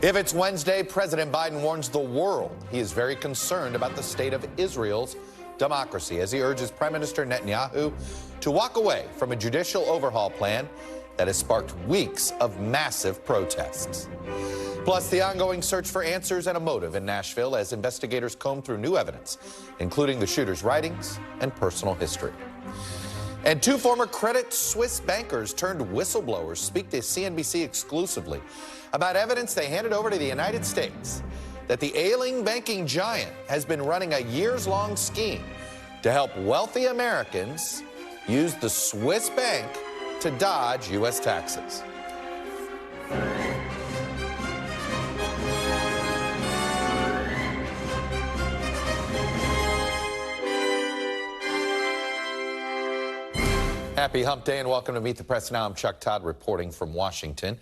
If it's Wednesday, President Biden warns the world he is very concerned about the state of Israel's democracy as he urges Prime Minister Netanyahu to walk away from a judicial overhaul plan that has sparked weeks of massive protests. Plus, the ongoing search for answers and a motive in Nashville as investigators comb through new evidence, including the shooter's writings and personal history. And two former Credit Suisse bankers turned whistleblowers speak to CNBC exclusively about evidence they handed over to the United States that the ailing banking giant has been running a years-long scheme to help wealthy Americans use the Swiss bank to dodge U.S. taxes. Happy Hump Day and welcome to Meet the Press Now. I'm Chuck Todd reporting from Washington,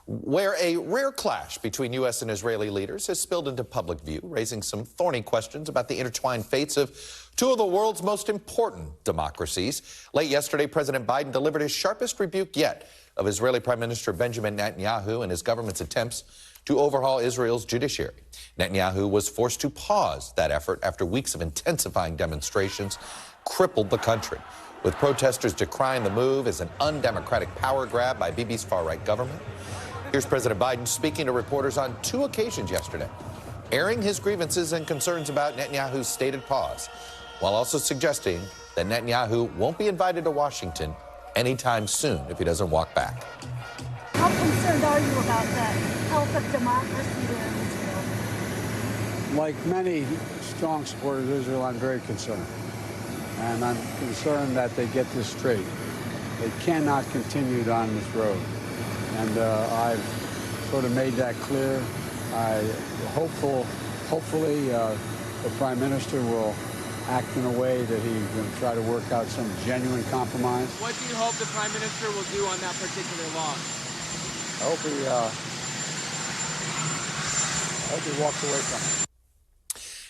where a rare clash between U.S. and Israeli leaders has spilled into public view, raising some thorny questions about the intertwined fates of two of the world's most important democracies. Late yesterday, President Biden delivered his sharpest rebuke yet of Israeli Prime Minister Benjamin Netanyahu and his government's attempts to overhaul Israel's judiciary. Netanyahu was forced to pause that effort after weeks of intensifying demonstrations crippled the country, with protesters decrying the move as an undemocratic power grab by Bibi's far-right government. Here's President Biden speaking to reporters on two occasions yesterday, airing his grievances and concerns about Netanyahu's stated pause, while also suggesting that Netanyahu won't be invited to Washington anytime soon if he doesn't walk back. How concerned are you about the health of democracy there in Israel? Like many strong supporters of Israel, I'm very concerned. And I'm concerned that they get this straight. They cannot continue down this road. And I've sort of made that clear. Hopefully the Prime Minister will act in a way that he can try to work out some genuine compromise. What do you hope the Prime Minister will do on that particular law? I hope he walks away from it.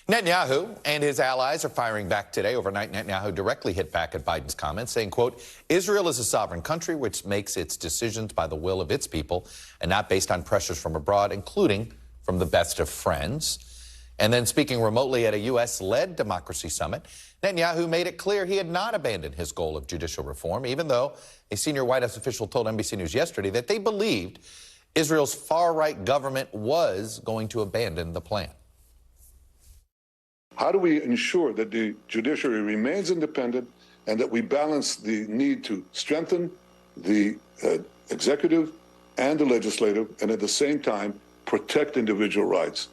Netanyahu and his allies are firing back today. Overnight, Netanyahu directly hit back at Biden's comments, saying, quote, Israel is a sovereign country which makes its decisions by the will of its people and not based on pressures from abroad, including from the best of friends. And then speaking remotely at a U.S.-led democracy summit, Netanyahu made it clear he had not abandoned his goal of judicial reform, even though a senior White House official told NBC News yesterday that they believed Israel's far-right government was going to abandon the plan. How do we ensure that the judiciary remains independent and that we balance the need to strengthen the executive and the legislative and at the same time protect individual rights?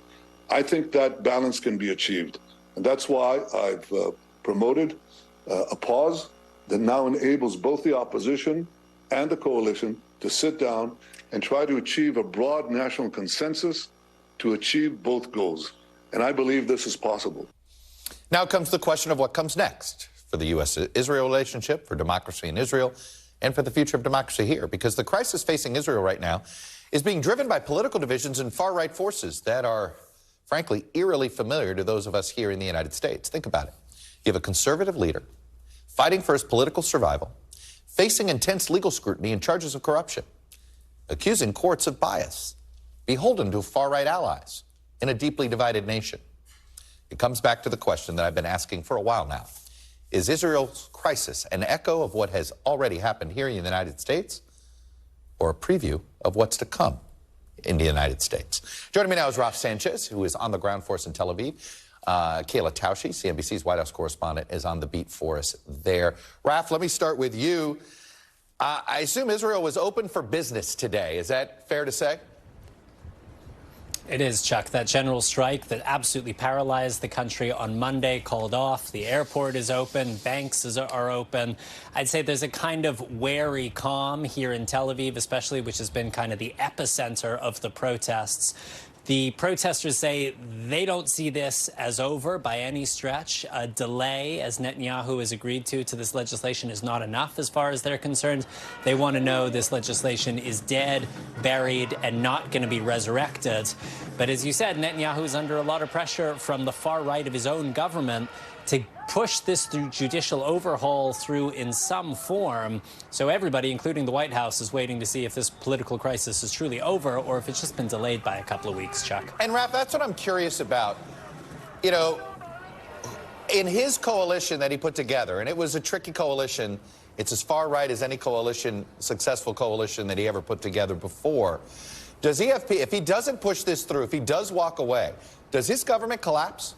I think that balance can be achieved. And that's why I've promoted a pause that now enables both the opposition and the coalition to sit down and try to achieve a broad national consensus to achieve both goals. And I believe this is possible. Now comes the question of what comes next for the U.S.-Israel relationship, for democracy in Israel, and for the future of democracy here, because the crisis facing Israel right now is being driven by political divisions and far-right forces that are, frankly, eerily familiar to those of us here in the United States. Think about it. You have a conservative leader fighting for his political survival, facing intense legal scrutiny and charges of corruption, accusing courts of bias, beholden to far-right allies in a deeply divided nation. It comes back to the question that I've been asking for a while now. Is Israel's crisis an echo of what has already happened here in the United States, or a preview of what's to come in the United States? Joining me now is Raf Sanchez, who is on the ground for us in Tel Aviv. Kayla Tausche, CNBC's White House correspondent, is on the beat for us there. Raf, let me start with you. I assume Israel was open for business today. Is that fair to say? It is, Chuck. That general strike that absolutely paralyzed the country on Monday called off. The airport is open. Banks are open. I'd say there's a kind of wary calm here in Tel Aviv, especially, which has been kind of the epicenter of the protests. The protesters say they don't see this as over by any stretch. A delay, as Netanyahu has agreed to this legislation, is not enough as far as they're concerned. They want to know this legislation is dead, buried, and not going to be resurrected. But as you said, Netanyahu is under a lot of pressure from the far right of his own government. to push this through judicial overhaul through in some form. So everybody, including the White House, is waiting to see if this political crisis is truly over or if it's just been delayed by a couple of weeks, Chuck. And Raph, that's what I'm curious about. You know, in his coalition that he put together, and it was a tricky coalition, it's as far right as any coalition, successful coalition that he ever put together before. Does EFP, if he doesn't push this through, if he does walk away, does his government collapse?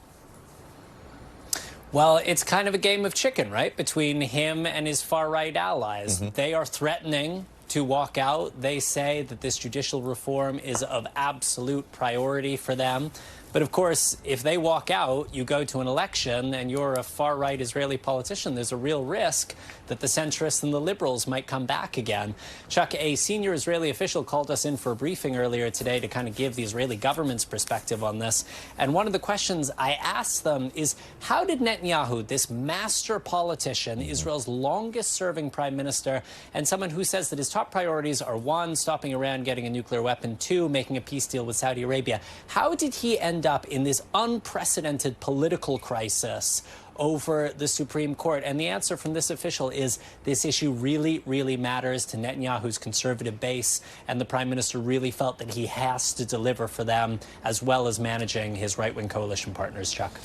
Well, it's kind of a game of chicken, right, between him and his far-right allies. They are threatening to walk out. They say that this judicial reform is of absolute priority for them. But, of course, if they walk out, you go to an election and you're a far-right Israeli politician, there's a real risk that the centrists and the liberals might come back again. Chuck, a senior Israeli official called us in for a briefing earlier today to kind of give the Israeli government's perspective on this. And one of the questions I asked them is, how did Netanyahu, this master politician, Israel's longest-serving prime minister, and someone who says that his top priorities are, one, stopping Iran getting a nuclear weapon, two, making a peace deal with Saudi Arabia, how did he end up in this unprecedented political crisis over the Supreme Court? And the answer from this official is this issue really, really matters to Netanyahu's conservative base, and the prime minister really felt that he has to deliver for them, as well as managing his right-wing coalition partners, Chuck.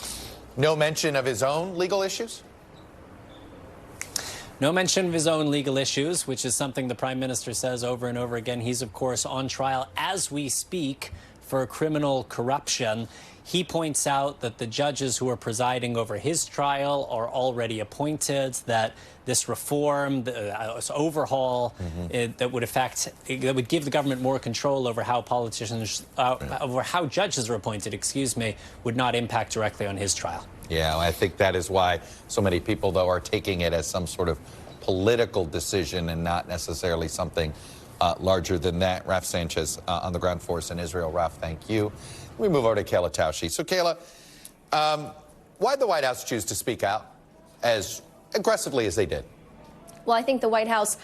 No mention of his own legal issues? No mention of his own legal issues, which is something the prime minister says over and over again. He's, of course, on trial as we speak for criminal corruption. He points out that the judges who are presiding over his trial are already appointed, that this reform, this overhaul, that would give the government more control over how politicians, over how judges are appointed, would not impact directly on his trial. Yeah, I think that is why so many people, though, are taking it as some sort of political decision and not necessarily something larger than that. Raph Sanchez on the ground for us in Israel. Raph, thank you. We move over to Kayla Tausche. So, Kayla, why did the White House choose to speak out as aggressively as they did? Well, I think the White House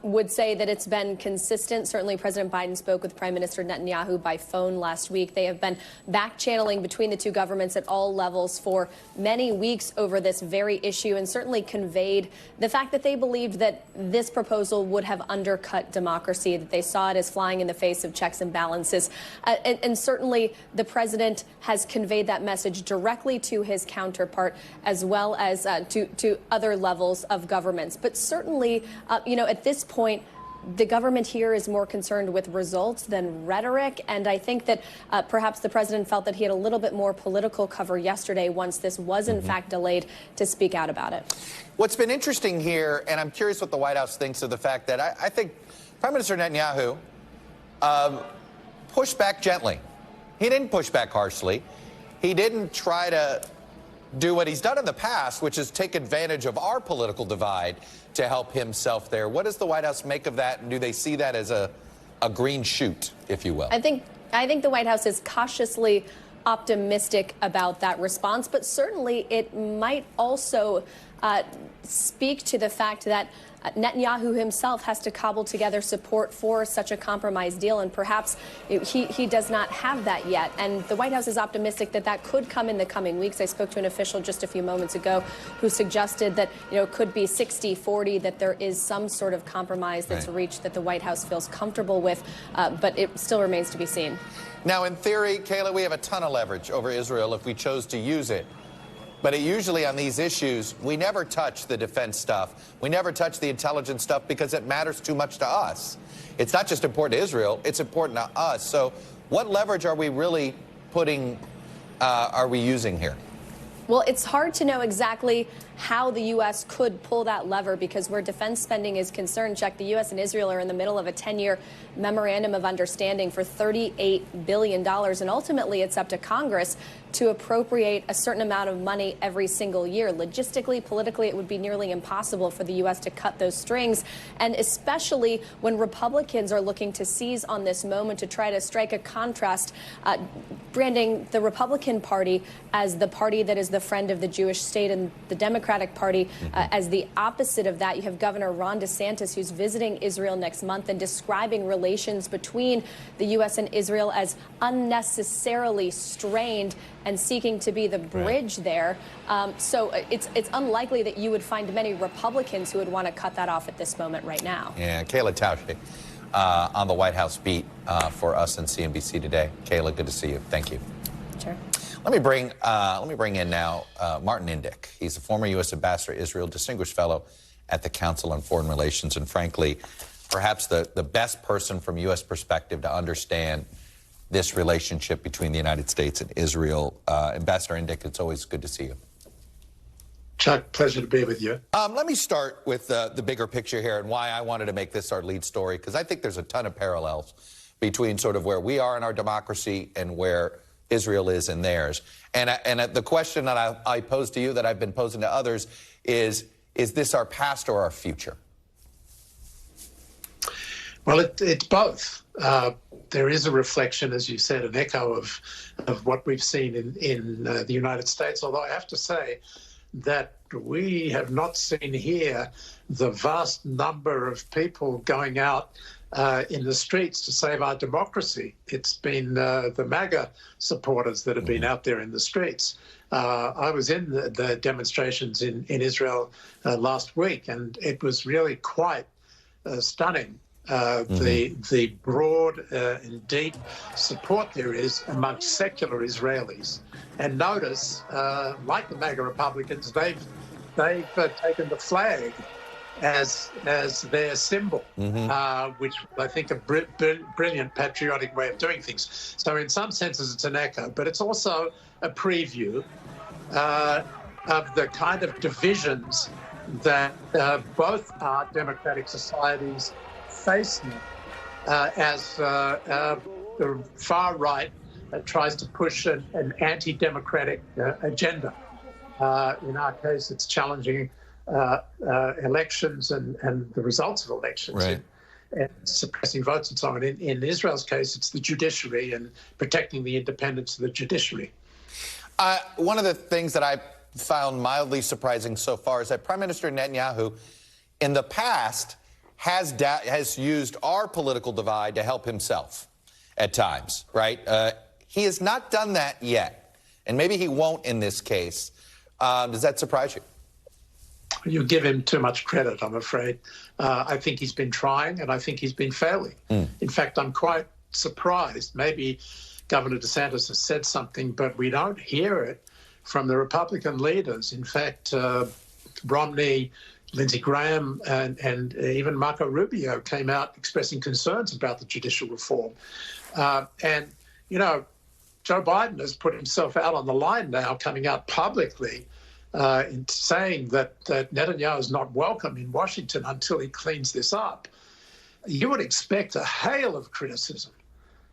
would say that it's been consistent. Certainly, President Biden spoke with Prime Minister Netanyahu by phone last week. They have been back-channeling between the two governments at all levels for many weeks over this very issue, and certainly conveyed the fact that they believed that this proposal would have undercut democracy, that they saw it as flying in the face of checks and balances. And certainly, the president has conveyed that message directly to his counterpart, as well as to other levels of governments. But certainly, at this point, the government here is more concerned with results than rhetoric, and I think that perhaps the president felt that he had a little bit more political cover yesterday once this was in fact delayed to speak out about it. What's been interesting here, and I'm curious what the White House thinks of the fact that I think Prime Minister Netanyahu pushed back gently. He didn't push back harshly. He didn't try to do what he's done in the past, which is take advantage of our political divide to help himself there. What does the White House make of that, and do they see that as a green shoot, if you will? I think the White House is cautiously optimistic about that response, but certainly it might also speak to the fact that Netanyahu himself has to cobble together support for such a compromise deal, and perhaps he does not have that yet. And the White House is optimistic that that could come in the coming weeks. I spoke to an official just a few moments ago who suggested that it could be 60-40, that there is some sort of compromise that's reached that the White House feels comfortable with, but it still remains to be seen. Now, in theory, Kayla, we have a ton of leverage over Israel if we chose to use it. But usually on these issues, we never touch the defense stuff. We never touch the intelligence stuff because it matters too much to us. It's not just important to Israel, it's important to us. So what leverage are we really using here? Well, it's hard to know exactly how the U.S. could pull that lever, because where defense spending is concerned, Chuck, the U.S. and Israel are in the middle of a 10-year memorandum of understanding for $38 billion. And ultimately, it's up to Congress to appropriate a certain amount of money every single year. Logistically, politically, it would be nearly impossible for the U.S. to cut those strings. And especially when Republicans are looking to seize on this moment to try to strike a contrast, branding the Republican Party as the party that is the friend of the Jewish state and the Democrat Democratic Party as the opposite of that. You have Governor Ron DeSantis, who's visiting Israel next month and describing relations between the U.S. and Israel as unnecessarily strained and seeking to be the bridge there. So it's unlikely that you would find many Republicans who would want to cut that off at this moment right now. Yeah, Kayla Tausche on the White House beat for us and CNBC today. Kayla, good to see you. Thank you. Sure. Let me bring in now Martin Indyk. He's a former U.S. ambassador to Israel, distinguished fellow at the Council on Foreign Relations, and frankly, perhaps the best person from U.S. perspective to understand this relationship between the United States and Israel. Ambassador Indyk, it's always good to see you. Chuck, pleasure to be with you. Let me start with the bigger picture here and why I wanted to make this our lead story, because I think there's a ton of parallels between sort of where we are in our democracy and where Israel is in theirs. And the question that I pose to you, that I've been posing to others, is this our past or our future? Well, it's both. There is a reflection, as you said, an echo of what we've seen in the United States, although I have to say that we have not seen here the vast number of people going out in the streets to save our democracy. It's been the MAGA supporters that have been out there in the streets. I was in the demonstrations in Israel last week, and it was really quite stunning. The broad and deep support there is amongst secular Israelis. And notice, like the MAGA Republicans, they've taken the flag as their symbol, which I think a brilliant patriotic way of doing things. So in some senses, it's an echo, but it's also a preview of the kind of divisions that both our democratic societies face now, as the far right tries to push an anti-democratic agenda. In our case, it's challenging elections and the results of elections, right, and suppressing votes and so on. In Israel's case, it's the judiciary and protecting the independence of the judiciary. One of the things that I found mildly surprising so far is that Prime Minister Netanyahu, in the past, has used our political divide to help himself at times, right? He has not done that yet, and maybe he won't in this case. Does that surprise you? You give him too much credit, I'm afraid. I think he's been trying, and I think he's been failing. In fact, I'm quite surprised. Maybe Governor DeSantis has said something, but we don't hear it from the Republican leaders. In fact, Romney, Lindsey Graham, and even Marco Rubio came out expressing concerns about the judicial reform. And, you know, Joe Biden has put himself out on the line now, coming out publicly in saying that Netanyahu is not welcome in Washington until he cleans this up. You would expect a hail of criticism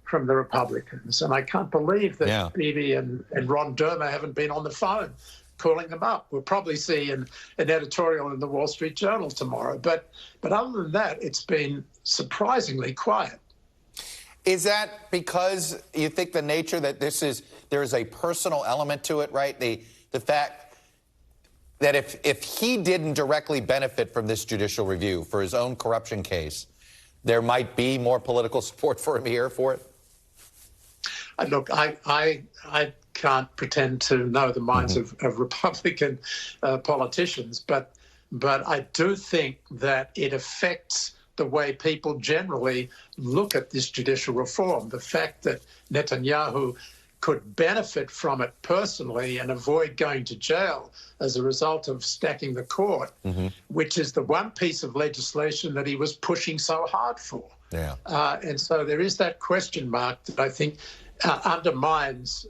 from the Republicans. And I can't believe that Bibi and Ron Dermer haven't been on the phone calling them up. We'll probably see an editorial in the Wall Street Journal tomorrow. But other than that, it's been surprisingly quiet. Is that because you think the nature that there is a personal element to it, right? The fact that if he didn't directly benefit from this judicial review for his own corruption case, there might be more political support for him here for it? Look, I can't pretend to know the minds of Republican politicians, but I do think that it affects the way people generally look at this judicial reform. The fact that Netanyahu could benefit from it personally and avoid going to jail as a result of stacking the court, which is the one piece of legislation that he was pushing so hard for. Yeah. And so there is that question mark that I think undermines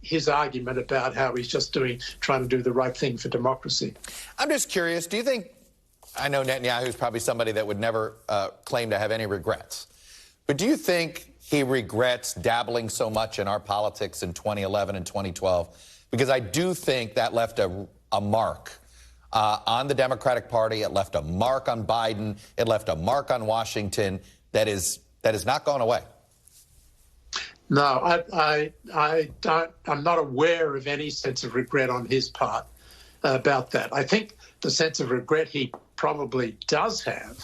his argument about how he's just trying to do the right thing for democracy. I'm just curious, do you think, I know Netanyahu is probably somebody that would never claim to have any regrets, but do you think he regrets dabbling so much in our politics in 2011 and 2012? Because I do think that left a mark on the Democratic Party. It left a mark on Biden. It left a mark on Washington that is not going away. No, I'm not aware of any sense of regret on his part. about that. I think the sense of regret he probably does have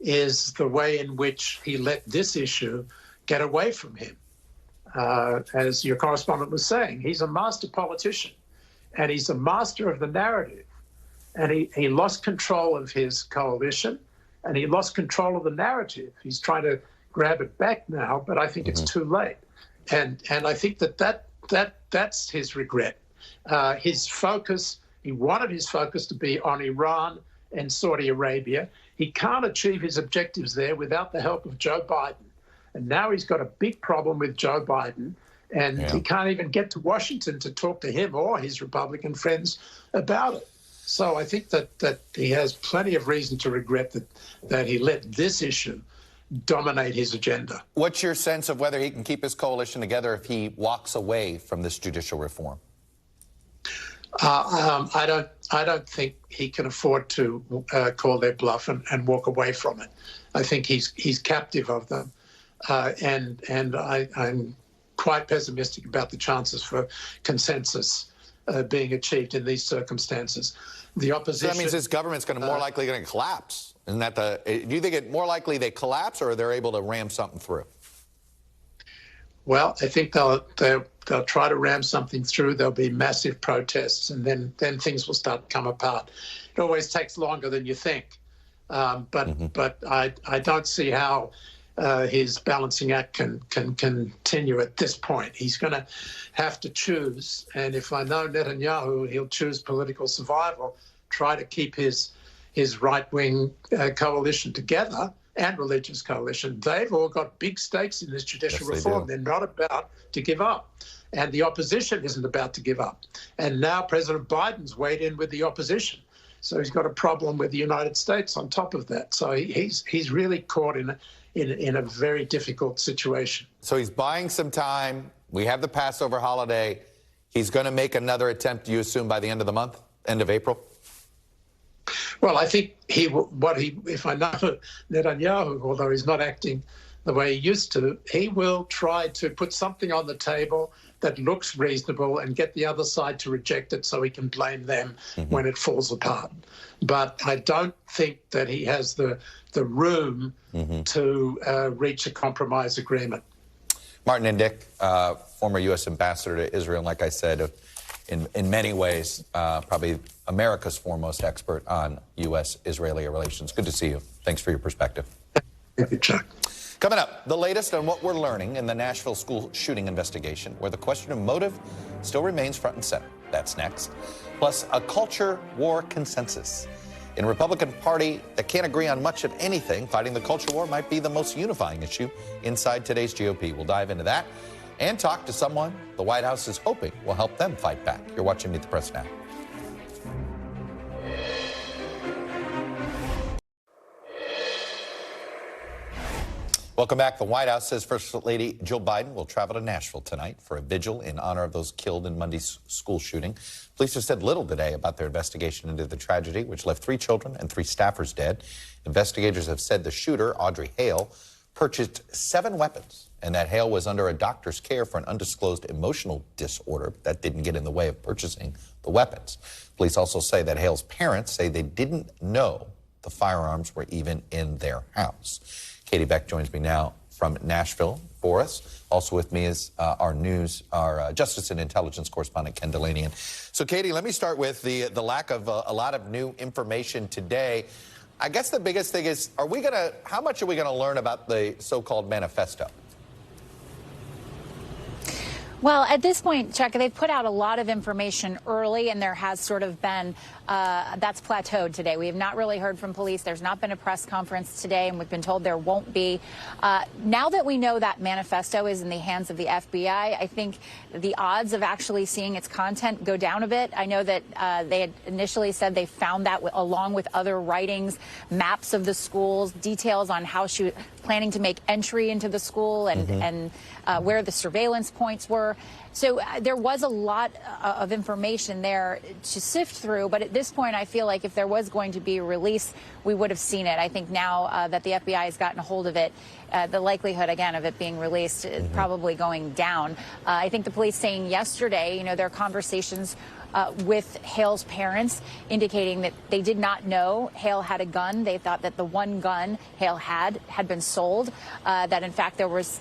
is the way in which he let this issue get away from him. As your correspondent was saying, he's a master politician and he's a master of the narrative. And he lost control of his coalition and he lost control of the narrative. He's trying to grab it back now, but I think it's too late. And I think that's his regret. His focus, he wanted his focus to be on Iran and Saudi Arabia. He can't achieve his objectives there without the help of Joe Biden. And now he's got a big problem with Joe Biden, and he can't even get to Washington to talk to him or his Republican friends about it. So I think that he has plenty of reason to regret that he let this issue dominate his agenda. What's your sense of whether he can keep his coalition together if he walks away from this judicial reform? I don't think he can afford to call their bluff and walk away from it. I think he's captive of them, and I'm quite pessimistic about the chances for consensus being achieved in these circumstances. The opposition. So that means this government's more likely going to collapse. Isn't that do you think it more likely they collapse, or they're able to ram something through? Well, I think they'll try to ram something through. There'll be massive protests, and then things will start to come apart. It always takes longer than you think, but I don't see how his balancing act can continue at this point. He's going to have to choose, and if I know Netanyahu, he'll choose political survival, try to keep his right-wing coalition together, and religious coalition. They've all got big stakes in this judicial reform. They're not about to give up. And the opposition isn't about to give up. And now President Biden's weighed in with the opposition. So he's got a problem with the United States on top of that. So he's really caught in a very difficult situation. So he's buying some time. We have the Passover holiday. He's going to make another attempt, you assume, by the end of the month, end of April? Well, I think if I know Netanyahu, although he's not acting the way he used to, he will try to put something on the table that looks reasonable and get the other side to reject it so he can blame them when it falls apart. But I don't think that he has the room to reach a compromise agreement. Martin Indyk, former U.S. ambassador to Israel, and like I said, in many ways, probably America's foremost expert on U.S.-Israeli relations. Good to see you. Thanks for your perspective. Thank you, Chuck. Coming up, the latest on what we're learning in the Nashville school shooting investigation, where the question of motive still remains front and center. That's next. Plus, a culture war consensus. In a Republican Party that can't agree on much of anything, fighting the culture war might be the most unifying issue inside today's GOP. We'll dive into that and talk to someone the White House is hoping will help them fight back. You're watching Meet the Press Now. Welcome back. The White House says First Lady Jill Biden will travel to Nashville tonight for a vigil in honor of those killed in Monday's school shooting. Police have said little today about their investigation into the tragedy, which left 3 children and 3 staffers dead. Investigators have said the shooter, Audrey Hale, purchased 7 weapons, and that Hale was under a doctor's care for an undisclosed emotional disorder. That didn't get in the way of purchasing the weapons. Police also say that Hale's parents say they didn't know the firearms were even in their house. Katie Beck joins me now from Nashville for us. Also with me is our Justice and Intelligence correspondent, Ken Delanian. So, Katie, let me start with the lack of a lot of new information today. I guess the biggest thing is, how much are we going to learn about the so-called manifesto? Well, at this point, Chuck, they've put out a lot of information early, and there has sort of been, that's plateaued today. We have not really heard from police. There's not been a press conference today, and we've been told there won't be. Now that we know that manifesto is in the hands of the FBI, I think the odds of actually seeing its content go down a bit. I know that they had initially said they found that along with other writings, maps of the schools, details on how she was planning to make entry into the school and where the surveillance points were. So there was a lot of information there to sift through. But at this point, I feel like if there was going to be a release, we would have seen it. I think now that the FBI has gotten a hold of it, the likelihood, again, of it being released is probably going down. I think the police saying yesterday, their conversations with Hale's parents indicating that they did not know Hale had a gun. They thought that the one gun Hale had been sold, that in fact there was,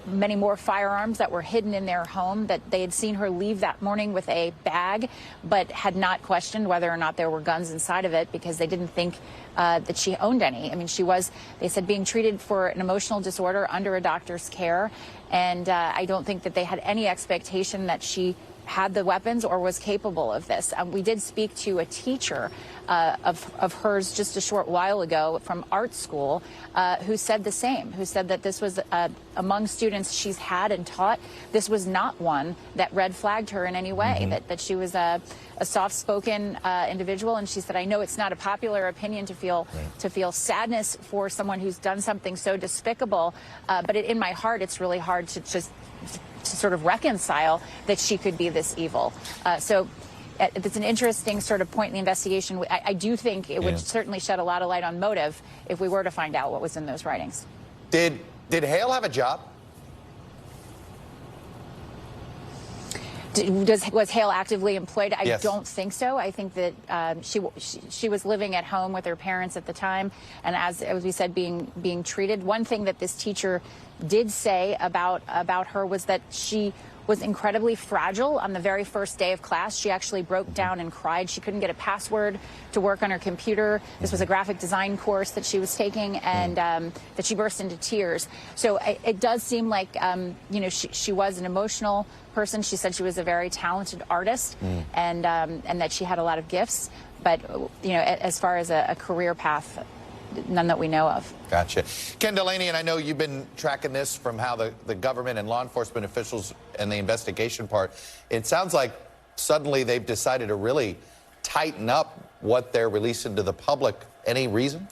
many more firearms that were hidden in their home, that they had seen her leave that morning with a bag, but had not questioned whether or not there were guns inside of it because they didn't think that she owned any. I mean, she was, they said, being treated for an emotional disorder under a doctor's care. And I don't think that they had any expectation that she had the weapons or was capable of this. We did speak to a teacher of hers just a short while ago from art school who said the same, who said that this was among students she's had and taught. This was not one that red flagged her in any way, that she was a soft-spoken individual. And she said, I know it's not a popular opinion to feel sadness for someone who's done something so despicable, but in my heart, it's really hard to sort of reconcile that she could be this evil. So it's an interesting sort of point in the investigation. I do think it would certainly shed a lot of light on motive if we were to find out what was in those writings. Did Hale have a job? Was Hale actively employed? I Yes. don't think so. I think that she was living at home with her parents at the time, and as we said, being treated. One thing that this teacher did say about her was that she was incredibly fragile on the very first day of class. She actually broke down and cried. She couldn't get a password to work on her computer. This was a graphic design course that she was taking, and that she burst into tears. So it does seem like, she was an emotional person. She said she was a very talented artist, and that she had a lot of gifts. But, as far as a career path, none that we know of. Gotcha. Ken Delaney, and I know you've been tracking this from how the government and law enforcement officials and the investigation part, it sounds like suddenly they've decided to really tighten up what they're releasing to the public. Any reason?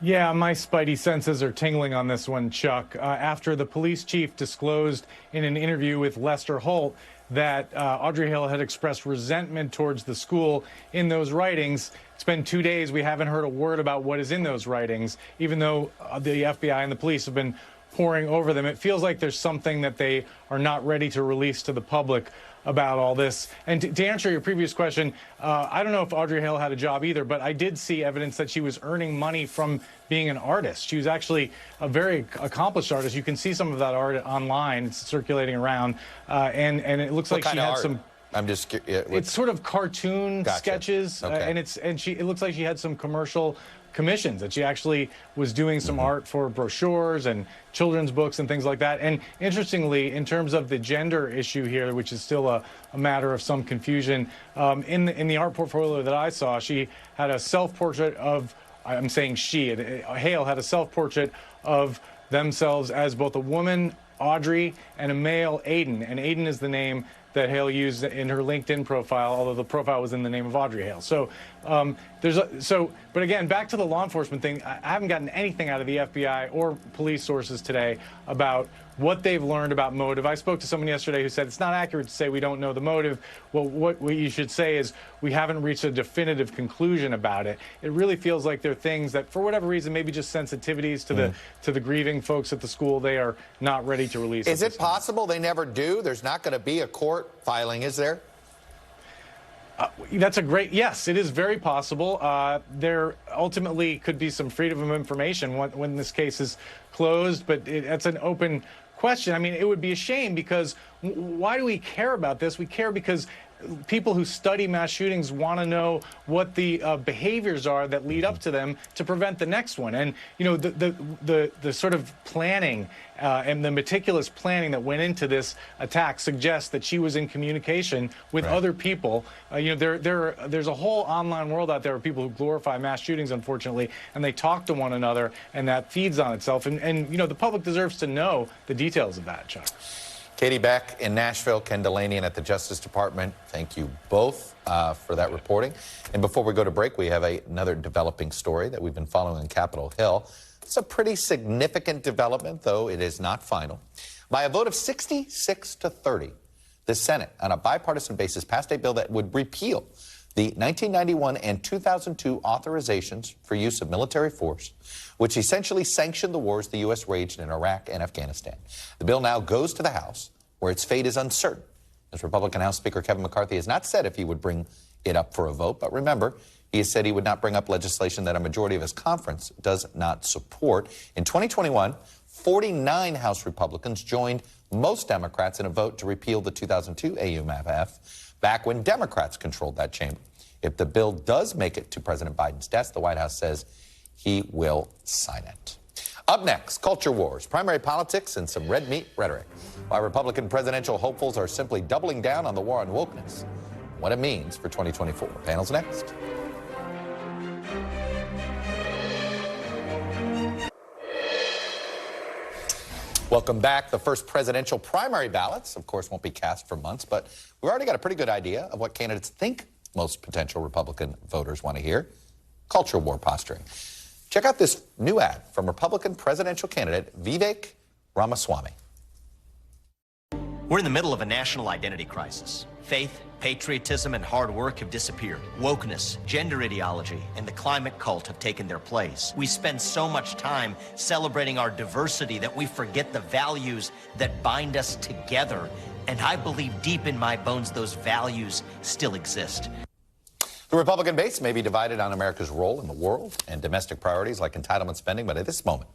Yeah, my spidey senses are tingling on this one, Chuck. After the police chief disclosed in an interview with Lester Holt that Audrey Hale had expressed resentment towards the school in those writings. It's been 2 days. We haven't heard a word about what is in those writings, even though the FBI and the police have been poring over them. It feels like there's something that they are not ready to release to the public about all this. And to answer your previous question, I don't know if Audrey Hale had a job either, but I did see evidence that she was earning money from being an artist. She was actually a very accomplished artist. You can see some of that art online. It's circulating around, and it looks like she had some. I'm just curious. It's sort of cartoon sketches, Okay. and it looks like she had some commercial commissions, that she actually was doing some art for brochures and children's books and things like that. And interestingly, in terms of the gender issue here, which is still a matter of some confusion, in the art portfolio that I saw, she had a self-portrait of, I'm saying she, Hale had a self-portrait of themselves as both a woman, Audrey, and a male, Aiden. And Aiden is the name that Hale used in her LinkedIn profile, although the profile was in the name of Audrey Hale. So but again, back to the law enforcement thing, I haven't gotten anything out of the FBI or police sources today about what they've learned about motive. I spoke to someone yesterday who said it's not accurate to say we don't know the motive. Well, what you should say is we haven't reached a definitive conclusion about it. It really feels like there are things that, for whatever reason, maybe just sensitivities to the grieving folks at the school, they are not ready to release. Is it possible they never do? There's not going to be a court filing, is there? That's a great, yes, it is very possible. There ultimately could be some freedom of information when this case is closed, but that's an open question. I mean, it would be a shame because why do we care about this? We care because people who study mass shootings want to know what the behaviors are that lead up to them to prevent the next one. And, the sort of planning and the meticulous planning that went into this attack suggests that she was in communication with other people. There's a whole online world out there of people who glorify mass shootings, unfortunately, and they talk to one another, and that feeds on itself. And the public deserves to know the details of that, Chuck. Katie Beck in Nashville, Ken Delaney at the Justice Department. Thank you both for that reporting. And before we go to break, we have another developing story that we've been following on Capitol Hill. It's a pretty significant development, though it is not final. By a vote of 66 to 30, the Senate, on a bipartisan basis, passed a bill that would repeal the 1991 and 2002 authorizations for use of military force, which essentially sanctioned the wars the U.S. waged in Iraq and Afghanistan. The bill now goes to the House, where its fate is uncertain, as Republican House Speaker Kevin McCarthy has not said if he would bring it up for a vote. But remember, he has said he would not bring up legislation that a majority of his conference does not support. In 2021, 49 House Republicans joined most Democrats in a vote to repeal the 2002 AUMF, back when Democrats controlled that chamber. If the bill does make it to President Biden's desk, the White House says he will sign it. Up next, culture wars, primary politics, and some red meat rhetoric. Why Republican presidential hopefuls are simply doubling down on the war on wokeness. What it means for 2024. Panel's next. Welcome back. The first presidential primary ballots, of course, won't be cast for months, but we've already got a pretty good idea of what candidates think most potential Republican voters want to hear. Culture war posturing. Check out this new ad from Republican presidential candidate Vivek Ramaswamy. We're in the middle of a national identity crisis. Faith, patriotism, and hard work have disappeared. Wokeness, gender ideology, and the climate cult have taken their place. We spend so much time celebrating our diversity that we forget the values that bind us together. And I believe deep in my bones those values still exist. The Republican base may be divided on America's role in the world and domestic priorities like entitlement spending, but at this moment,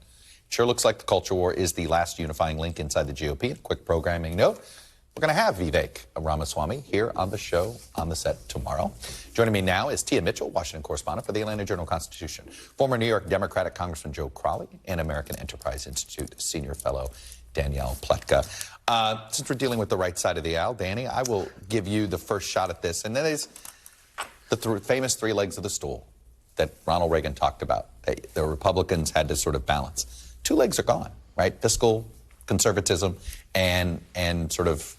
it sure looks like the culture war is the last unifying link inside the GOP. A quick programming note. We're going to have Vivek Ramaswamy here on the show, on the set tomorrow. Joining me now is Tia Mitchell, Washington correspondent for the Atlanta Journal-Constitution, former New York Democratic Congressman Joe Crowley, and American Enterprise Institute senior fellow Danielle Pletka. Since we're dealing with the right side of the aisle, Danny, I will give you the first shot at this, and that is the famous three legs of the stool that Ronald Reagan talked about. The Republicans had to sort of balance. Two legs are gone, right? Fiscal conservatism and sort of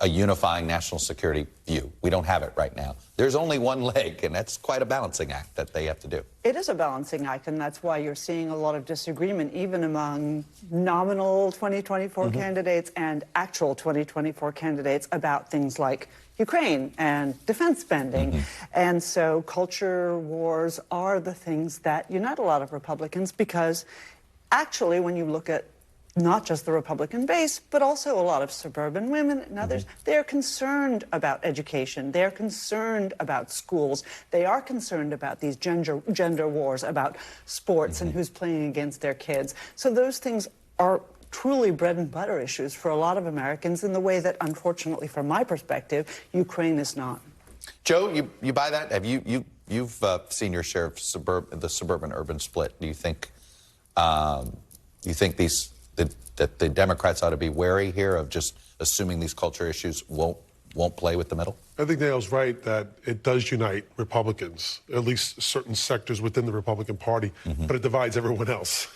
a unifying national security view. We don't have it right now. There's only one leg, and that's quite a balancing act that they have to do. It is a balancing act, and that's why you're seeing a lot of disagreement, even among nominal 2024 candidates and actual 2024 candidates about things like Ukraine and defense spending. And so culture wars are the things that unite a lot of Republicans, because actually, when you look at not just the Republican base, but also a lot of suburban women and others, they're concerned about education. They're concerned about schools. They are concerned about these gender wars, about sports and who's playing against their kids. So those things are truly bread and butter issues for a lot of Americans in the way that, unfortunately, from my perspective, Ukraine is not. Joe, you buy that? Have you've seen your share of the suburban-urban split? Do you think that the Democrats ought to be wary here of just assuming these culture issues won't play with the middle? I think Dale's right that it does unite Republicans, at least certain sectors within the Republican Party, but it divides everyone else.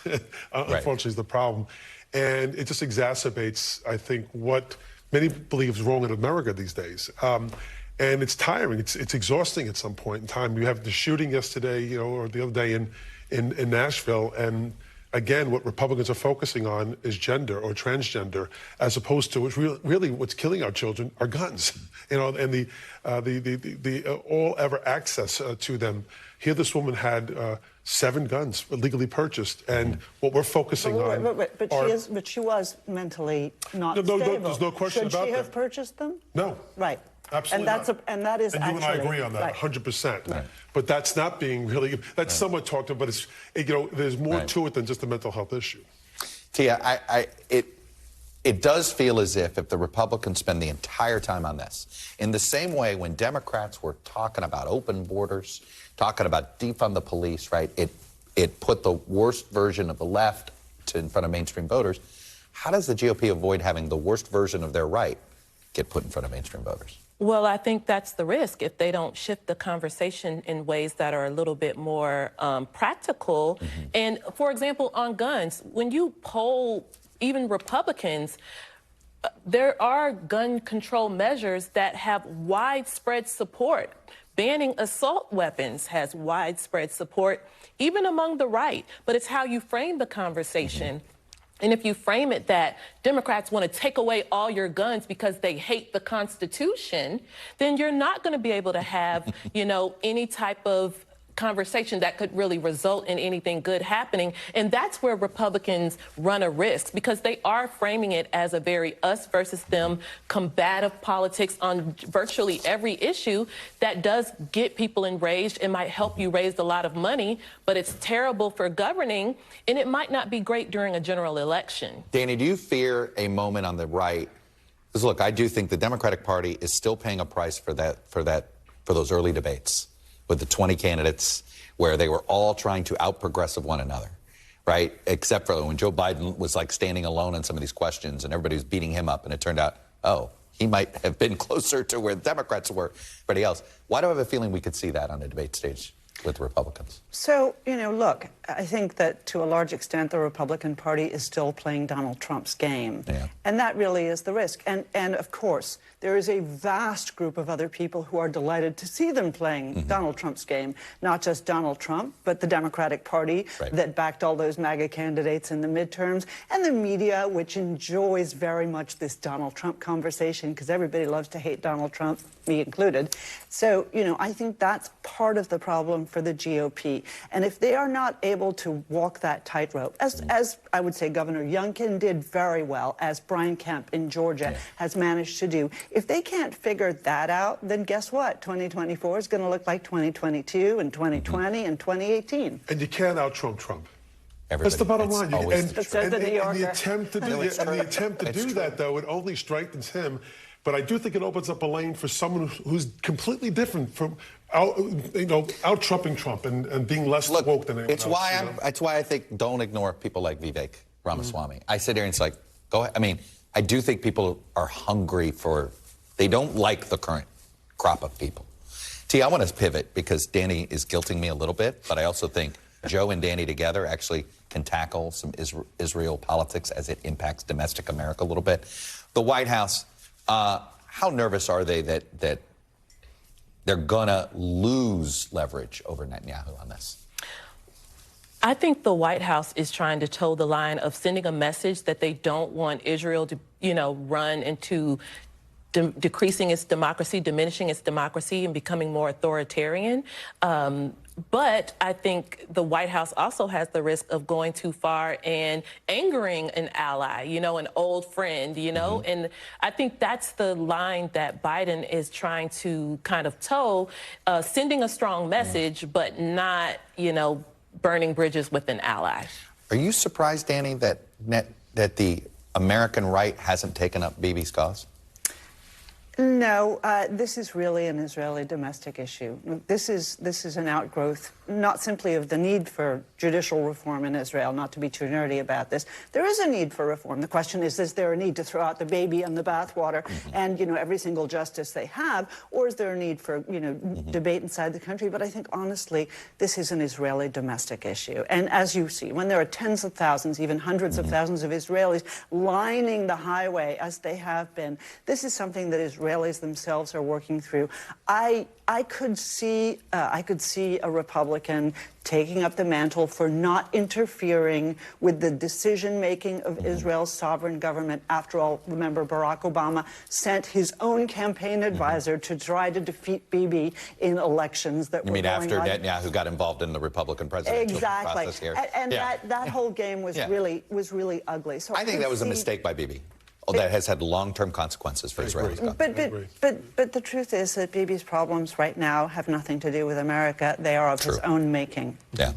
Unfortunately, is the problem. And it just exacerbates, I think, what many believe is wrong in America these days. And it's tiring. It's exhausting at some point in time. You have the shooting yesterday, or the other day in Nashville, and again, what Republicans are focusing on is gender or transgender, as opposed to really what's killing our children are guns, and the all ever access to them. Here, this woman had 7 guns legally purchased, and what we're focusing on. But she was mentally not stable. There's no question about that. Should she have purchased them? No. Right. Absolutely not. And that is and actually. You and I agree on that, 100%. Right. But that's not being really. That's somewhat talked about, but it's there's more to it than just a mental health issue. Tia, it does feel as if the Republicans spend the entire time on this, in the same way when Democrats were talking about open borders, talking about defund the police, right? It put the worst version of the left in front of mainstream voters. How does the GOP avoid having the worst version of their right get put in front of mainstream voters? Well, I think that's the risk if they don't shift the conversation in ways that are a little bit more practical. And, for example, on guns, when you poll even Republicans, there are gun control measures that have widespread support. Banning assault weapons has widespread support, even among the right. But it's how you frame the conversation. And if you frame it that Democrats want to take away all your guns because they hate the Constitution, then you're not going to be able to have, any type of conversation that could really result in anything good happening. And that's where Republicans run a risk, because they are framing it as a very us versus them combative politics on virtually every issue that does get people enraged. It might help you raise a lot of money, but it's terrible for governing, and it might not be great during a general election. Danny, do you fear a moment on the right? Because look, I do think the Democratic Party is still paying a price for those early debates with the 20 candidates where they were all trying to out-progressive one another, right? Except for when Joe Biden was like standing alone on some of these questions and everybody was beating him up, and it turned out, oh, he might have been closer to where the Democrats were, everybody else. Why do I have a feeling we could see that on the debate stage with Republicans? So, look, I think that to a large extent the Republican Party is still playing Donald Trump's game. Yeah. And that really is the risk. And of course, there is a vast group of other people who are delighted to see them playing Donald Trump's game. Not just Donald Trump, but the Democratic Party that backed all those MAGA candidates in the midterms, and the media, which enjoys very much this Donald Trump conversation, because everybody loves to hate Donald Trump, me included. So, I think that's part of the problem for the GOP. And if they are not able to walk that tightrope, as I would say Governor Youngkin did very well, as Brian Kemp in Georgia has managed to do, if they can't figure that out, then guess what? 2024 is going to look like 2022 and 2020 and 2018. And you can't out-Trump Trump. That's the bottom line. And the attempt to do that, though, it only strengthens him. But I do think it opens up a lane for someone who's completely different from out-Trumping Trump and being less woke than anyone else. It's why I think don't ignore people like Vivek Ramaswamy. I sit here and it's like, go ahead. I mean, I do think people are hungry they don't like the current crop of people. T, I want to pivot because Danny is guilting me a little bit, but I also think Joe and Danny together actually can tackle some Israel politics as it impacts domestic America a little bit. The White House, how nervous are they that they're going to lose leverage over Netanyahu on this? I think the White House is trying to toe the line of sending a message that they don't want Israel to, run into decreasing its democracy, diminishing its democracy, and becoming more authoritarian. But I think the White House also has the risk of going too far and angering an ally, an old friend, and I think that's the line that Biden is trying to kind of toe, sending a strong message, but not, burning bridges with an ally. Are you surprised, Danny, that the American right hasn't taken up Bibi's cause? No, this is really an Israeli domestic issue. This is an outgrowth, not simply of the need for judicial reform in Israel, not to be too nerdy about this. There is a need for reform. The question is there a need to throw out the baby and the bathwater and, every single justice they have, or is there a need for, debate inside the country? But I think, honestly, this is an Israeli domestic issue. And as you see, when there are tens of thousands, even hundreds of thousands of Israelis lining the highway, as they have been, this is something that Israelis themselves are working through. I could see a Republican taking up the mantle for not interfering with the decision-making of Israel's sovereign government. After all, remember, Barack Obama sent his own campaign advisor to try to defeat Bibi in elections that were going on. You mean after Netanyahu got involved in the Republican presidential process here? And that whole game was really ugly. So I think that was a mistake by Bibi. That has had long-term consequences for Israelis. But the truth is that Bibi's problems right now have nothing to do with America. They are of his own making. Yeah.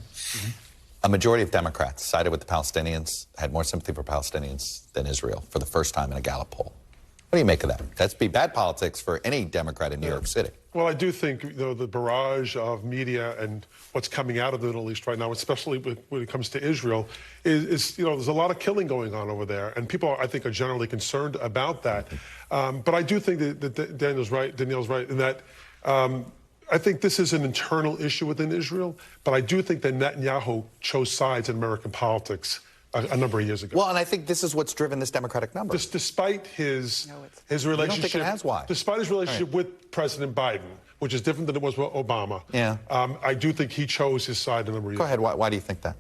A majority of Democrats sided with the Palestinians, had more sympathy for Palestinians than Israel for the first time in a Gallup poll. What do you make of that? That's be bad politics for any Democrat in New York City. Well, I do think, the barrage of media and what's coming out of the Middle East right now, especially when it comes to Israel, is there's a lot of killing going on over there, and people, I think, are generally concerned about that. But I do think that Danielle's right in that I think this is an internal issue within Israel, but I do think that Netanyahu chose sides in American politics a number of years ago. Well, and I think this is what's driven this Democratic number. Despite his relationship, you don't think it has? Why? Despite his relationship with President Biden, which is different than it was with Obama. Yeah. I do think he chose his side a number of years ago. Go ahead. Why do you think that?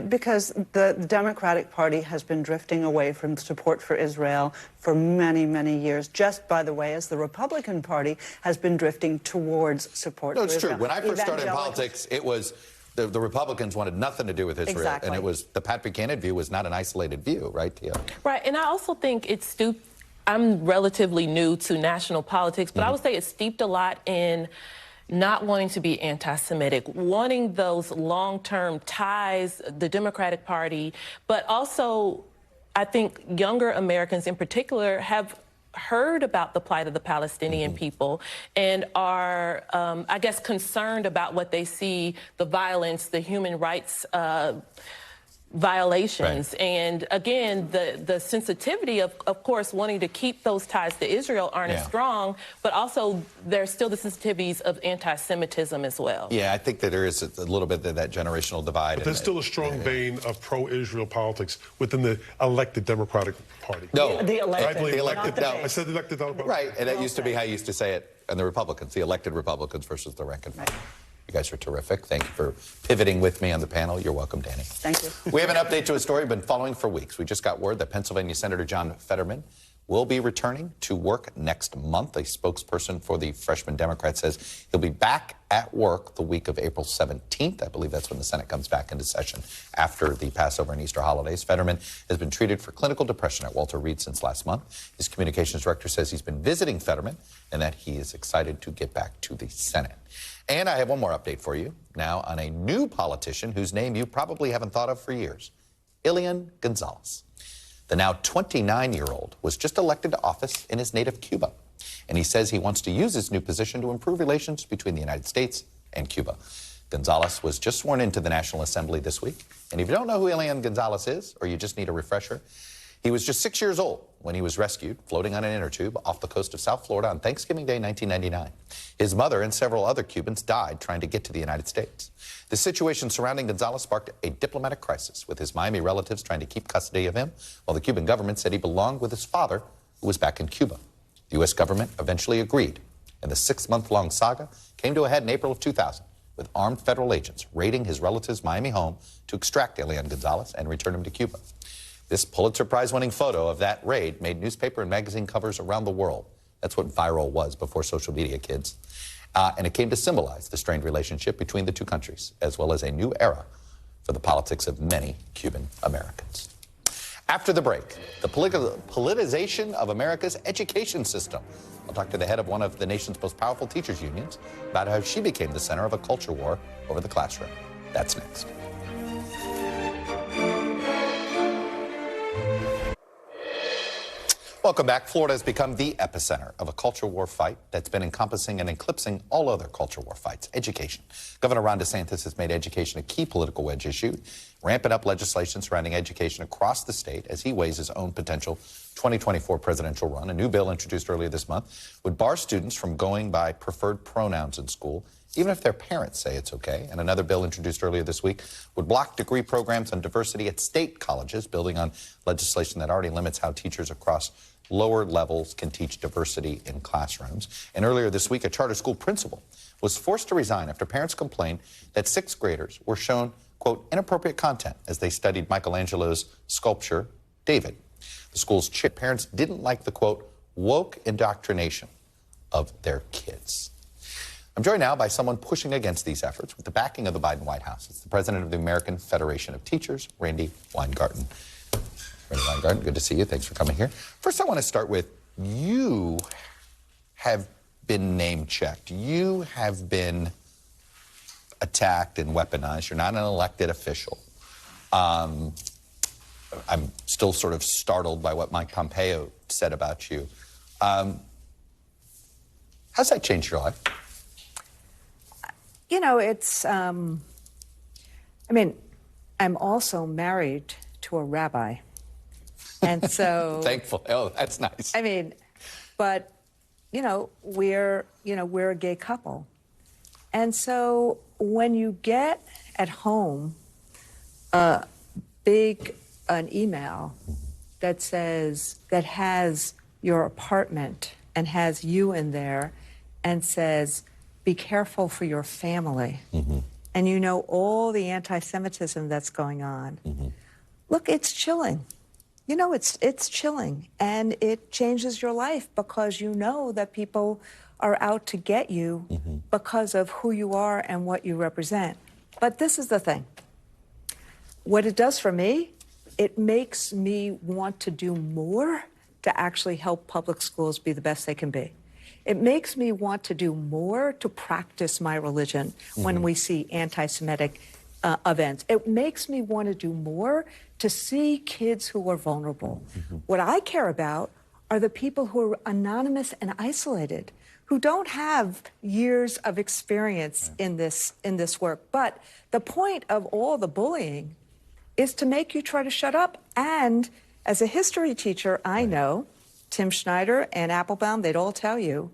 Because the Democratic Party has been drifting away from support for Israel for many, many years, just by the way, as the Republican Party has been drifting towards support for Israel. No, it's true. When I first started in politics, it was the Republicans wanted nothing to do with Israel. Exactly. And it was the Pat Buchanan view was not an isolated view, right, Tia? Right, and I also think it's I'm relatively new to national politics, but I would say it's steeped a lot in not wanting to be anti-Semitic, wanting those long-term ties, the Democratic Party, but also I think younger Americans in particular have heard about the plight of the Palestinian people and are, I guess, concerned about what they see, the violence, the human rights violations. Right. And again, the sensitivity of course, wanting to keep those ties to Israel aren't as strong, but also there's still the sensitivities of anti-Semitism as well. Yeah, I think that there is a little bit of that generational divide. But there's still a strong vein of pro-Israel politics within the elected Democratic Party. No, the elected. I believe elected. No, I said the elected Democratic. Right, and that used to be how I used to say it, and the Republicans, the elected Republicans versus the rank and file. You guys are terrific. Thank you for pivoting with me on the panel. You're welcome, Danny. Thank you. We have an update to a story we've been following for weeks. We just got word that Pennsylvania Senator John Fetterman will be returning to work next month. A spokesperson for the freshman Democrat says he'll be back at work the week of April 17th. I believe that's when the Senate comes back into session after the Passover and Easter holidays. Fetterman has been treated for clinical depression at Walter Reed since last month. His communications director says he's been visiting Fetterman and that he is excited to get back to the Senate. And I have one more update for you now on a new politician whose name you probably haven't thought of for years, Elian Gonzalez. The now 29-year-old was just elected to office in his native Cuba, and he says he wants to use his new position to improve relations between the United States and Cuba. Gonzalez was just sworn into the National Assembly this week, and if you don't know who Elian Gonzalez is, or you just need a refresher, he was just 6 years old when he was rescued, floating on an inner tube off the coast of South Florida on Thanksgiving Day, 1999. His mother and several other Cubans died trying to get to the United States. The situation surrounding Gonzalez sparked a diplomatic crisis, with his Miami relatives trying to keep custody of him, while the Cuban government said he belonged with his father, who was back in Cuba. The U.S. government eventually agreed, and the 6-month-long saga came to a head in April of 2000, with armed federal agents raiding his relative's Miami home to extract Elian Gonzalez and return him to Cuba. This Pulitzer Prize-winning photo of that raid made newspaper and magazine covers around the world. That's what viral was before social media, kids. And it came to symbolize the strained relationship between the two countries, as well as a new era for the politics of many Cuban Americans. After the break, the politicization of America's education system. I'll talk to the head of one of the nation's most powerful teachers' unions about how she became the center of a culture war over the classroom. That's next. Welcome back. Florida has become the epicenter of a culture war fight that's been encompassing and eclipsing all other culture war fights, education. Governor Ron DeSantis has made education a key political wedge issue, ramping up legislation surrounding education across the state as he weighs his own potential 2024 presidential run. A new bill introduced earlier this month would bar students from going by preferred pronouns in school, even if their parents say it's okay. And another bill introduced earlier this week would block degree programs on diversity at state colleges, building on legislation that already limits how teachers across lower levels can teach diversity in classrooms. And earlier this week, a charter school principal was forced to resign after parents complained that 6th graders were shown, quote, inappropriate content as they studied Michelangelo's sculpture, David. The school's parents didn't like the, quote, woke indoctrination of their kids. I'm joined now by someone pushing against these efforts with the backing of the Biden White House. It's the president of the American Federation of Teachers, Randi Weingarten. Randi Weingarten, good to see you. Thanks for coming here. First, I want to start with, you have been name-checked. You have been attacked and weaponized. You're not an elected official. I'm still sort of startled by what Mike Pompeo said about you. How's that changed your life? You know, it's, I mean, I'm also married to a rabbi. And so... Thankful. Oh, that's nice. I mean, but, you know, we're a gay couple. And so when you get at home an email that says, that has your apartment and has you in there and says, be careful for your family. Mm-hmm. and you know all the anti-Semitism that's going on, look, it's chilling. You know, it's chilling, and it changes your life because you know that people are out to get you because of who you are and what you represent. But this is the thing. What it does for me, it makes me want to do more to actually help public schools be the best they can be. It makes me want to do more to practice my religion when we see anti-Semitic events. It makes me want to do more to see kids who are vulnerable. What I care about are the people who are anonymous and isolated, who don't have years of experience in this work. But the point of all the bullying is to make you try to shut up. And as a history teacher, I know, Tim Schneider and Applebaum, they'd all tell you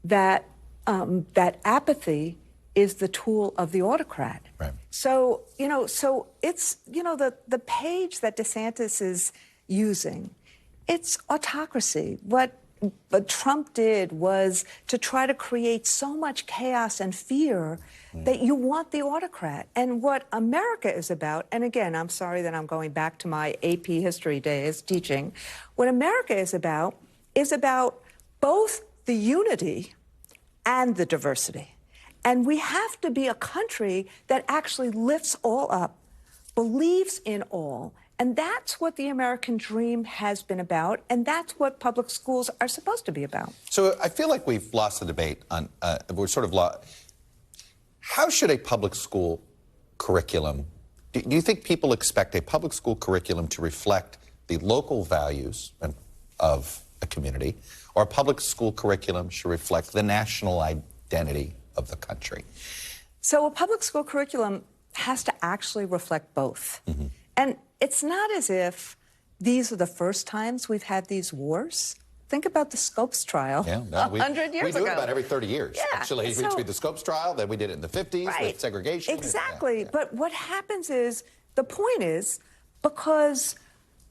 that that apathy is the tool of the autocrat. Right. So, you know, so it's, you know, the page that DeSantis is using, it's autocracy. What Trump did was to try to create so much chaos and fear that you want the autocrat. And what America is about, and again, I'm sorry that I'm going back to my AP history days teaching, what America is about both the unity and the diversity. And we have to be a country that actually lifts all up, believes in all. And that's what the American dream has been about. And that's what public schools are supposed to be about. So I feel like we've lost the debate on, we're sort of lost. How should a public school curriculum, do you think people expect a public school curriculum to reflect the local values of a community, or a public school curriculum should reflect the national identity of the country? So a public school curriculum has to actually reflect both. And it's not as if these are the first times we've had these wars. Think about the Scopes trial 100 years ago. We do it about every 30 years, actually. So, between the Scopes trial, then we did it in the 50s with segregation. Exactly. But what happens is, the point is, because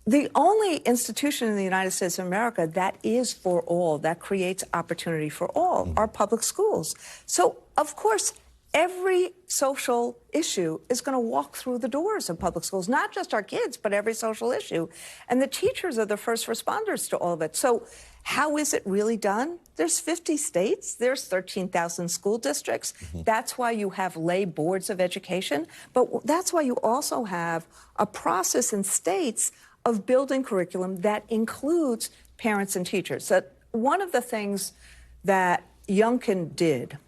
the only institution in the United States of America that is for all, that creates opportunity for all, are public schools. So, of course, every social issue is going to walk through the doors of public schools, not just our kids, but every social issue. And the teachers are the first responders to all of it. So how is it really done? There's 50 states. There's 13,000 school districts. That's why you have lay boards of education. But that's why you also have a process in states of building curriculum that includes parents and teachers. So one of the things that Youngkin did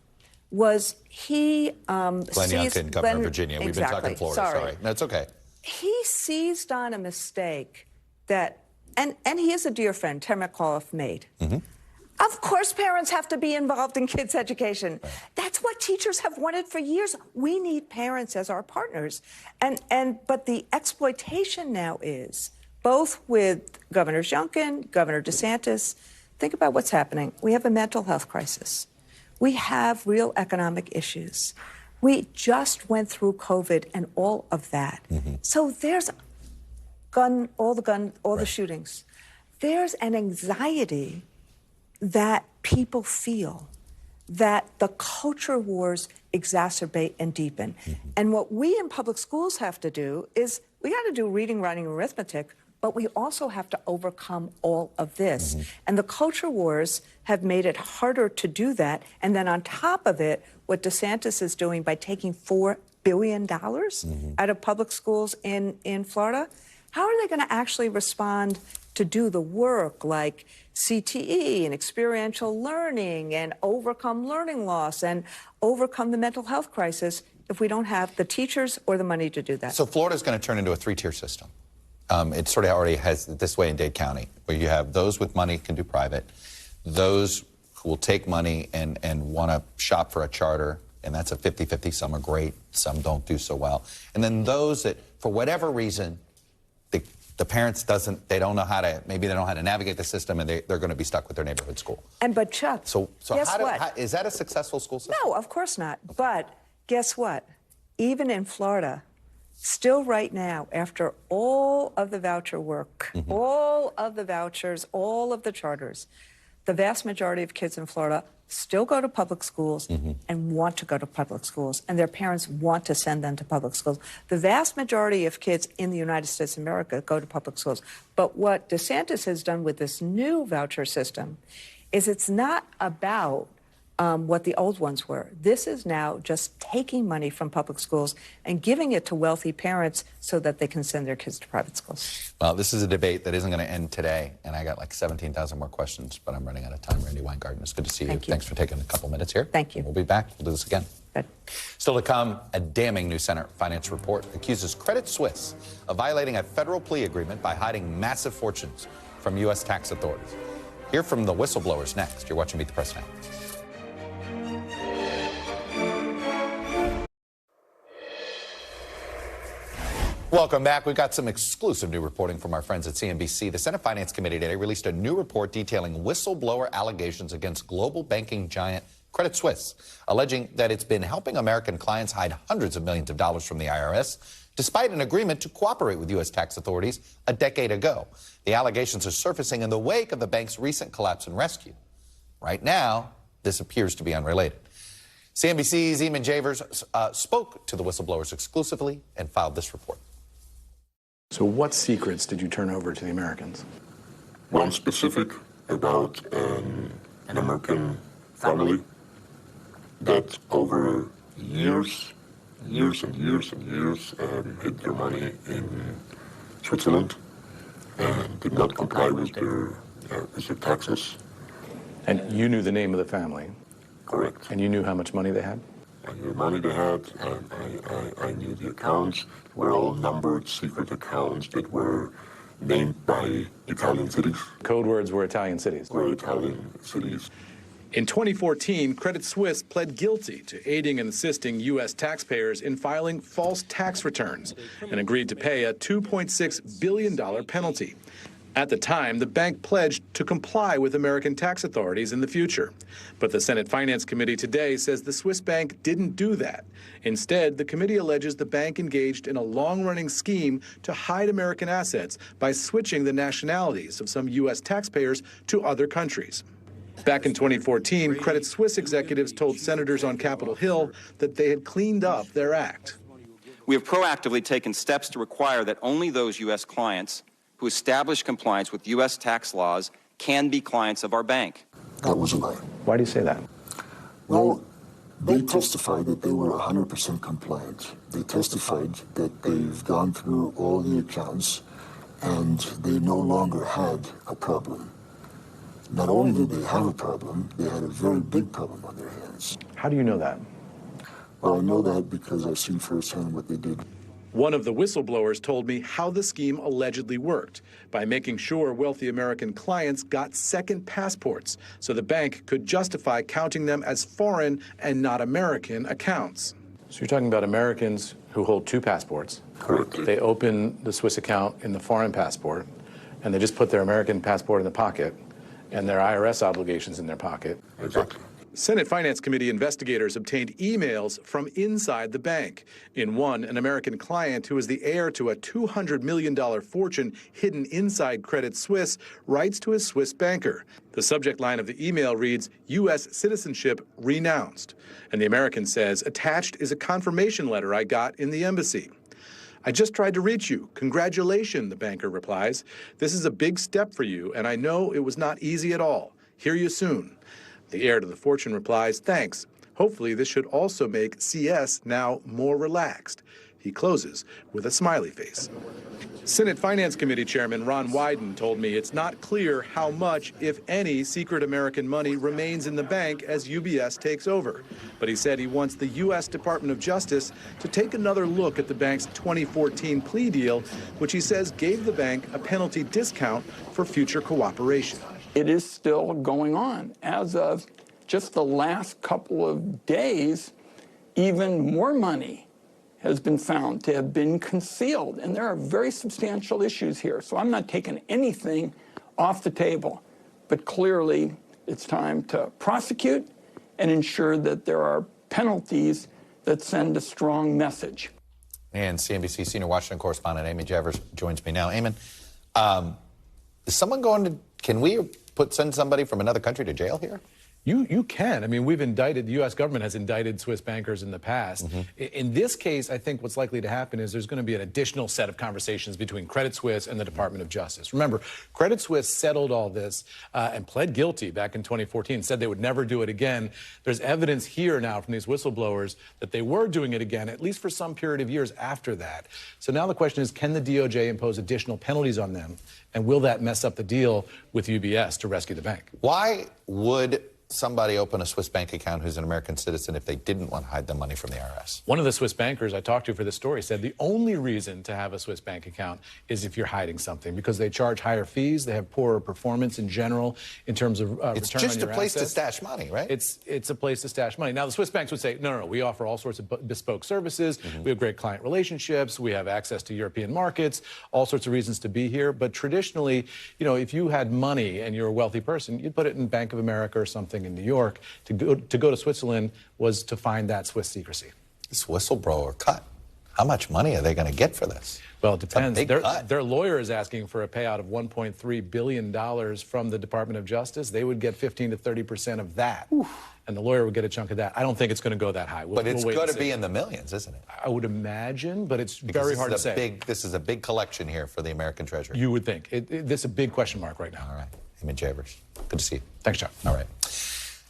was he Glenn Youngkin, governor of Virginia. We've been talking Florida. Sorry. No, it's okay. He seized on a mistake that, and he is a dear friend, Terry McAuliffe made. Of course, parents have to be involved in kids' education. That's what teachers have wanted for years. We need parents as our partners. But the exploitation now is, both with Governor Youngkin, Governor DeSantis, think about what's happening. We have a mental health crisis. We have real economic issues. We just went through COVID and all of that. So there's all the shootings. There's an anxiety that people feel that the culture wars exacerbate and deepen. And what we in public schools have to do is we got to do reading, writing, and arithmetic, but we also have to overcome all of this. And the culture wars have made it harder to do that. And then on top of it, what DeSantis is doing by taking $4 billion out of public schools in Florida, how are they going to actually respond to do the work like CTE and experiential learning and overcome learning loss and overcome the mental health crisis if we don't have the teachers or the money to do that? So Florida's going to turn into a three-tier system. It sort of already has this way in Dade County, where you have those with money can do private, those who will take money and want to shop for a charter, and that's a 50-50. Some are great, some don't do so well. And then those that, for whatever reason, the parents they don't know how to, maybe they don't know how to navigate the system, and they're going to be stuck with their neighborhood school. But Chuck, so guess what? Is that a successful school system? No, of course not. But guess what? Even in Florida, still right now, after all of the voucher work, all of the vouchers, all of the charters, The vast majority of kids in Florida still go to public schools and want to go to public schools, and their parents want to send them to public schools. The vast majority of kids in the United States of America go to public schools. But what DeSantis has done with this new voucher system is it's not about what the old ones were. This is now just taking money from public schools and giving it to wealthy parents so that they can send their kids to private schools. Well, this is a debate that isn't going to end today, and I got like 17,000 more questions, but I'm running out of time. Randy Weingarten, it's good to see you. Thanks for taking a couple minutes here. Thank you. We'll be back. We'll do this again. Good. Still to come, a damning new Senate finance report accuses Credit Suisse of violating a federal plea agreement by hiding massive fortunes from U.S. tax authorities. Hear from the whistleblowers next. You're watching Meet the Press now. Welcome back. We've got some exclusive new reporting from our friends at CNBC. The Senate Finance Committee today released a new report detailing whistleblower allegations against global banking giant Credit Suisse, alleging that it's been helping American clients hide hundreds of millions of dollars from the IRS, despite an agreement to cooperate with U.S. tax authorities a decade ago. The allegations are surfacing in the wake of the bank's recent collapse and rescue. Right now, this appears to be unrelated. CNBC's Eamon Javers spoke to the whistleblowers exclusively and filed this report. So what secrets did you turn over to the Americans? One specific about an American family that over years hid their money in Switzerland and did not comply with their taxes. And you knew the name of the family? Correct. And you knew how much money they had? I knew the money they had, and I knew the accounts were all numbered secret accounts that were named by Italian cities. Code words were Italian cities? Were Italian cities. In 2014, Credit Suisse pled guilty to aiding and assisting U.S. taxpayers in filing false tax returns and agreed to pay a $2.6 billion penalty. At the time, the bank pledged to comply with American tax authorities in the future. But the Senate Finance Committee today says the Swiss bank didn't do that. Instead, the committee alleges the bank engaged in a long-running scheme to hide American assets by switching the nationalities of some U.S. taxpayers to other countries. Back in 2014, Credit Suisse executives told senators on Capitol Hill that they had cleaned up their act. We have proactively taken steps to require that only those U.S. clients who establish compliance with U.S. tax laws can be clients of our bank. That was a lie. Why do you say that? Well, they testified that they were 100% compliant. They testified that they've gone through all the accounts and they no longer had a problem. Not only did they have a problem, they had a very big problem on their hands. How do you know that? Well, I know that because I've seen firsthand what they did. One of the whistleblowers told me how the scheme allegedly worked by making sure wealthy American clients got second passports so the bank could justify counting them as foreign and not American accounts. So you're talking about Americans who hold two passports. Correct. They open the Swiss account in the foreign passport, and they just put their American passport in the pocket and their IRS obligations in their pocket. Exactly. Senate Finance Committee investigators obtained emails from inside the bank. In one, an American client who is the heir to a $200 million fortune hidden inside Credit Suisse writes to his Swiss banker. The subject line of the email reads, U.S. citizenship renounced. And the American says, attached is a confirmation letter I got in the embassy. I just tried to reach you. Congratulations, the banker replies. This is a big step for you, and I know it was not easy at all. Hear you soon. The heir to the fortune replies, thanks. Hopefully this should also make CS now more relaxed. He closes with a smiley face. Senate Finance Committee Chairman Ron Wyden told me it's not clear how much, if any, secret American money remains in the bank as UBS takes over. But he said he wants the U.S. Department of Justice to take another look at the bank's 2014 plea deal, which he says gave the bank a penalty discount for future cooperation. It is still going on. As of just the last couple of days, even more money has been found to have been concealed. And there are very substantial issues here. So I'm not taking anything off the table. But clearly, it's time to prosecute and ensure that there are penalties that send a strong message. And CNBC senior Washington correspondent Eamon Javers joins me now. Eamon, is someone going to, can we send somebody from another country to jail here? You can. I mean, the U.S. government has indicted Swiss bankers in the past. In this case, I think what's likely to happen is there's going to be an additional set of conversations between Credit Suisse and the Department of Justice. Remember, Credit Suisse settled all this and pled guilty back in 2014, said they would never do it again. There's evidence here now from these whistleblowers that they were doing it again, at least for some period of years after that. So now the question is, can the DOJ impose additional penalties on them? And will that mess up the deal with UBS to rescue the bank? Why would somebody open a Swiss bank account who's an American citizen if they didn't want to hide the money from the IRS? One of the Swiss bankers I talked to for this story said the only reason to have a Swiss bank account is if you're hiding something, because they charge higher fees, they have poorer performance in general in terms of return on your assets. It's just a place to stash money, right? It's a place to stash money. Now, the Swiss banks would say, no, we offer all sorts of bespoke services, we have great client relationships, we have access to European markets, all sorts of reasons to be here. But traditionally, if you had money and you're a wealthy person, you'd put it in Bank of America or something in New York. To go to Switzerland was to find that Swiss secrecy. This whistleblower cut. How much money are they going to get for this? Well, it depends. Their lawyer is asking for a payout of $1.3 billion from the Department of Justice. They would get 15 to 30% of that. And the lawyer would get a chunk of that. I don't think it's going to go that high. But it's going to be in the millions, isn't it? I would imagine, but it's very hard to say. This is a big collection here for the American treasury. You would think. This is a big question mark right now. All right. Eamon Javers, good to see you. Thanks, John. All right.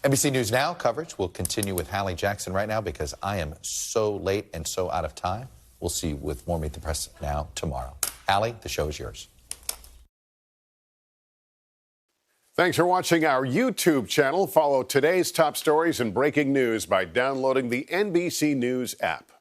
NBC News Now coverage will continue with Hallie Jackson right now because I am so late and so out of time. We'll see you with more Meet the Press Now tomorrow. Hallie, the show is yours. Thanks for watching our YouTube channel. Follow today's top stories and breaking news by downloading the NBC News app.